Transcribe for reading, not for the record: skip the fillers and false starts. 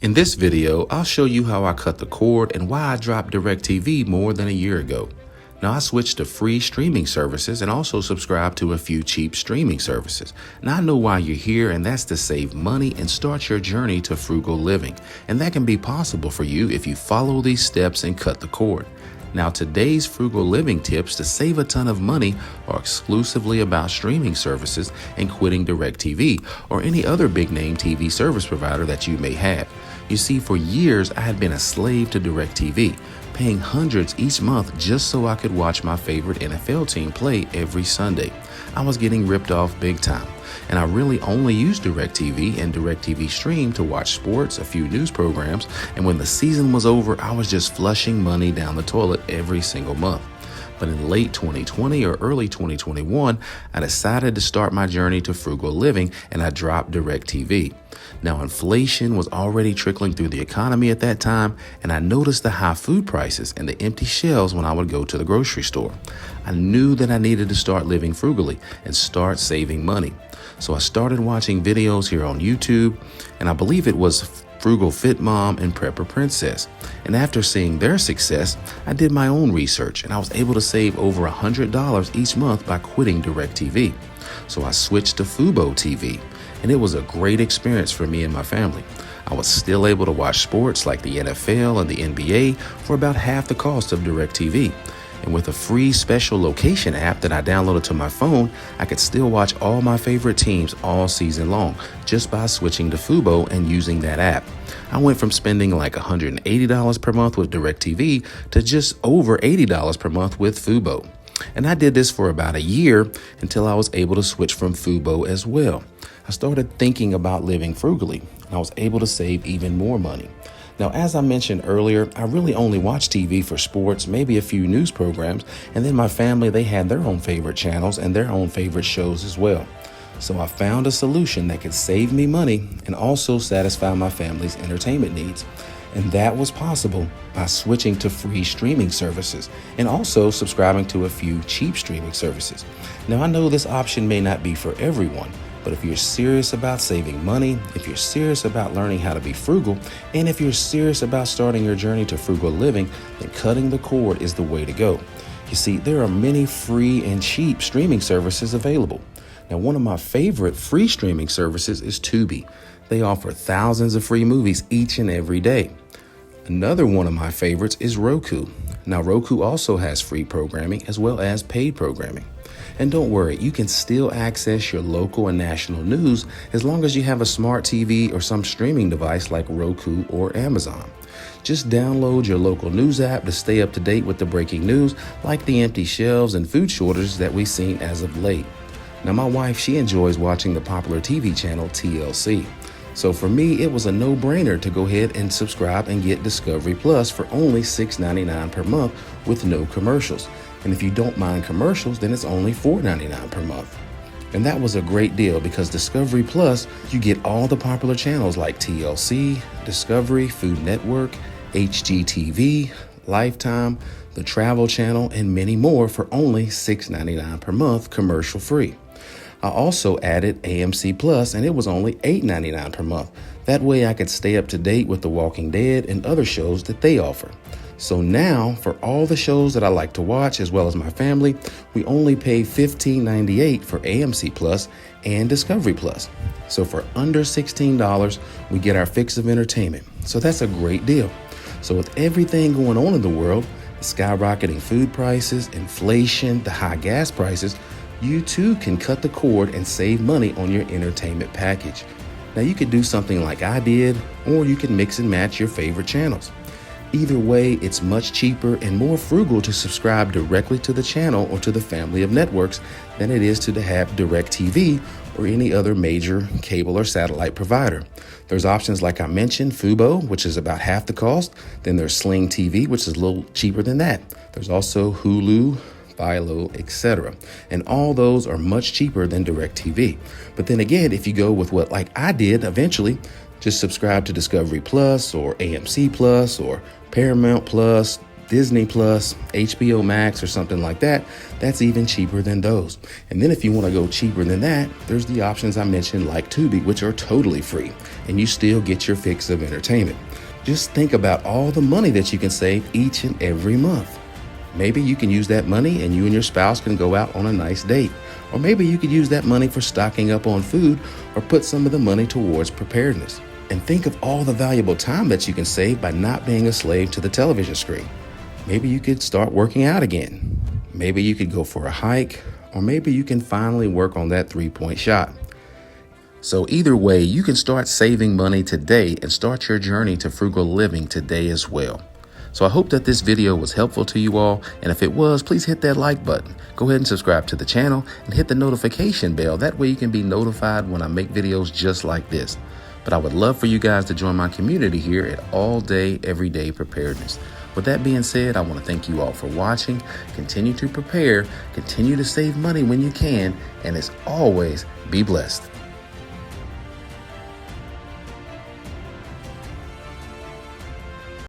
In this video, I'll show you how I cut the cord and why I dropped DirectV more than a year ago. Now, I switched to free streaming services and also subscribed to a few cheap streaming services. Now, I know why you're here, and that's to save money and start your journey to frugal living. And that can be possible for you if you follow these steps and cut the cord. Now, today's frugal living tips to save a ton of money are exclusively about streaming services and quitting DirectV or any other big name TV service provider that you may have. You see, for years, I had been a slave to DirectV, paying hundreds each month just so I could watch my favorite NFL team play every Sunday. I was getting ripped off big time, and I really only used DirectV and DirectV Stream to watch sports, a few news programs, and when the season was over, I was just flushing money down the toilet every single month. But in late 2020 or early 2021, I decided to start my journey to frugal living, and I dropped DirectV. Now, inflation was already trickling through the economy at that time, and I noticed the high food prices and the empty shelves when I would go to the grocery store. I knew that I needed to start living frugally and start saving money. So I started watching videos here on YouTube, and I believe it was Frugal Fit Mom and Prepper Princess. And after seeing their success, I did my own research, and I was able to save over $100 each month by quitting DirectV. So I switched to Fubo TV, and it was a great experience for me and my family. I was still able to watch sports like the NFL and the NBA for about half the cost of DirectV. And with a free special location app that I downloaded to my phone, I could still watch all my favorite teams all season long just by switching to Fubo and using that app. I went from spending like $180 per month with DirectV to just over $80 per month with Fubo. And I did this for about a year until I was able to switch from Fubo as well. I started thinking about living frugally, and I was able to save even more money. Now, as I mentioned earlier, I really only watch TV for sports, maybe a few news programs, and then my family, they had their own favorite channels and their own favorite shows as well. So I found a solution that could save me money and also satisfy my family's entertainment needs. And that was possible by switching to free streaming services and also subscribing to a few cheap streaming services. Now, I know this option may not be for everyone, but if you're serious about saving money, if you're serious about learning how to be frugal, and if you're serious about starting your journey to frugal living, then cutting the cord is the way to go. You see, there are many free and cheap streaming services available. Now, one of my favorite free streaming services is Tubi. They offer thousands of free movies each and every day. Another one of my favorites is Roku. Now, Roku also has free programming as well as paid programming. And don't worry, you can still access your local and national news as long as you have a smart TV or some streaming device like Roku or Amazon. Just download your local news app to stay up to date with the breaking news, like the empty shelves and food shortages that we've seen as of late. Now, my wife, she enjoys watching the popular TV channel TLC. So for me, it was a no-brainer to go ahead and subscribe and get Discovery Plus for only $6.99 per month with no commercials. And if you don't mind commercials, then it's only $4.99 per month. And that was a great deal because Discovery Plus, you get all the popular channels like TLC, Discovery, Food Network, HGTV, Lifetime, the Travel Channel, and many more for only $6.99 per month commercial free. I also added AMC Plus, and it was only $8.99 per month. That way I could stay up to date with The Walking Dead and other shows that they offer. So now, for all the shows that I like to watch, as well as my family, we only pay $15.98 for AMC Plus and Discovery Plus. So for under $16, we get our fix of entertainment. So that's a great deal. So with everything going on in the world, the skyrocketing food prices, inflation, the high gas prices, you too can cut the cord and save money on your entertainment package. Now, you could do something like I did, or you can mix and match your favorite channels. Either way, it's much cheaper and more frugal to subscribe directly to the channel or to the family of networks than it is to have DirectV or any other major cable or satellite provider. There's options like I mentioned, Fubo, which is about half the cost. Then there's Sling TV, which is a little cheaper than that. There's also Hulu, Philo, etc. And all those are much cheaper than DirectV. But then again, if you go with what like I did eventually, just subscribe to Discovery Plus or AMC Plus or Paramount Plus, Disney Plus, HBO Max, or something like that, that's even cheaper than those. And then if you want to go cheaper than that, there's the options I mentioned like Tubi, which are totally free, and you still get your fix of entertainment. Just think about all the money that you can save each and every month. Maybe you can use that money and you and your spouse can go out on a nice date. Or maybe you could use that money for stocking up on food or put some of the money towards preparedness. And think of all the valuable time that you can save by not being a slave to the television screen. Maybe you could start working out again. Maybe you could go for a hike, or maybe you can finally work on that 3-point shot. So either way, you can start saving money today and start your journey to frugal living today as well. So I hope that this video was helpful to you all, and if it was, please hit that like button. Go ahead and subscribe to the channel and hit the notification bell. That way you can be notified when I make videos just like this. But I would love for you guys to join my community here at All Day, Everyday Preparedness. With that being said, I want to thank you all for watching. Continue to prepare, continue to save money when you can, and as always, be blessed.